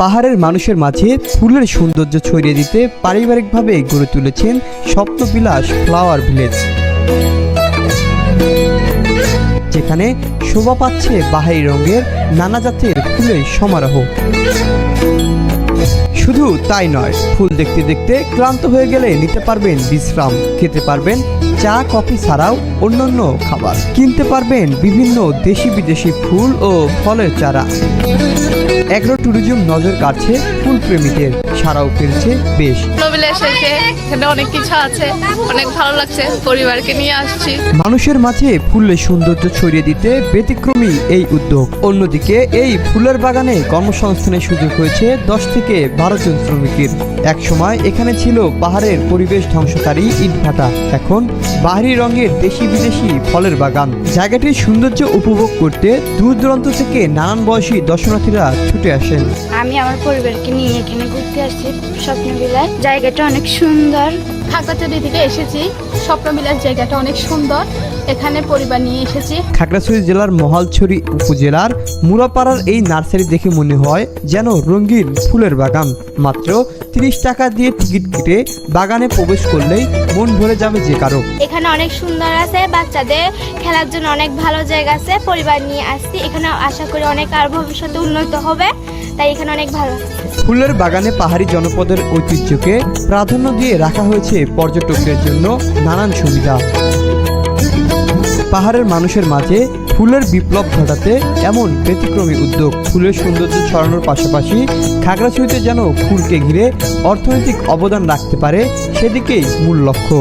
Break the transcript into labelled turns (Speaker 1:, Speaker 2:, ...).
Speaker 1: পাহাড়ের মানুষের মাঝে ফুলের সৌন্দর্য ছড়িয়ে দিতে পারিবারিকভাবে গড়ে তুলেছেন স্বপ্নবিলাস ফ্লাওয়ার ভিলেজ, যেখানে শোভা পাচ্ছে বাহারি রঙের নানা জাতের ফুলের সমারোহ। শুধু তাই নয়, ফুল দেখতে দেখতে ক্লান্ত হয়ে গেলে নিতে পারবেন বিশ্রাম, খেতে পারবেন চা কফি ছাড়াও অন্যান্য খাবার, কিনতে পারবেন বিভিন্ন দেশি বিদেশি ফুল ও ফলের চারা। এগ্রো ট্যুরিজম নজর কাটছে ফুল প্রেমীদের, সারাও ফেলছে বেশ।
Speaker 2: এখানে অনেক কিছু আছে, অনেক ভালো লাগছে, পরিবারকে নিয়ে আসছি।
Speaker 1: মানুষের মাঝে ফুলের সৌন্দর্য ছড়িয়ে দিতে ব্যতিক্রমী এই উদ্যোগ। অন্যদিকে এই ফুলের বাগানে কর্মসংস্থানের সুযোগ হয়েছে 10 থেকে 12 জন শ্রমিকের। এক সময় এখানে ছিল পাহাড়ের পরিবেশ ধ্বংসকারী ইটভাটা, এখন বাহারি রঙের দেশি বিদেশি ফলের বাগান। জায়গাটির সৌন্দর্য উপভোগ করতে দূর দূরান্ত থেকে নানান বয়সী দর্শনার্থীরা ছুটে আসেন।
Speaker 3: আমি আমার পরিবারকে নিয়ে এখানে ঘুরতে আসছি স্বপ্নবিলাস। জায়গাটা অনেক সুন্দর।
Speaker 2: খাগড়াছড়ি থেকে এসেছি, স্বপ্নবিলাস জায়গাটা অনেক সুন্দর, এখানে পরিবার নিয়ে এসেছি।
Speaker 1: খাগড়াছড়ি জেলার মহালছড়ি উপজেলার মুরাপাড়ার এই নার্সারি দেখে মনে হয় যেন রঙিন ফুলের বাগান। মাত্র 30 টাকা দিয়ে টিকিট কেটে বাগানে প্রবেশ করলেই মন ভরে যাবে যে কারো।
Speaker 3: এখানে অনেক সুন্দর আছে, বাচ্চাদের খেলার জন্য অনেক ভালো জায়গা আছে। পরিবার নিয়ে আসছি এখানে, আশা করি অনেক আর ভবিষ্যতে উন্নত হবে, তাই এখানে অনেক ভালো।
Speaker 1: ফুলের বাগানে পাহাড়ি জনপদের ঐতিহ্যকে প্রাধান্য দিয়ে রাখা হয়েছে পর্যটকদের জন্য নানান সুবিধা। পাহাড়ের মানুষের মাঝে ফুলের বিপ্লব ঘটাতে এমন ব্যতিক্রমী উদ্যোগ। ফুলের সৌন্দর্য ছড়ানোর পাশাপাশি খাগড়াছড়িতে যেন ফুলকে ঘিরে অর্থনৈতিক অবদান রাখতে পারে, সেদিকেই মূল লক্ষ্য।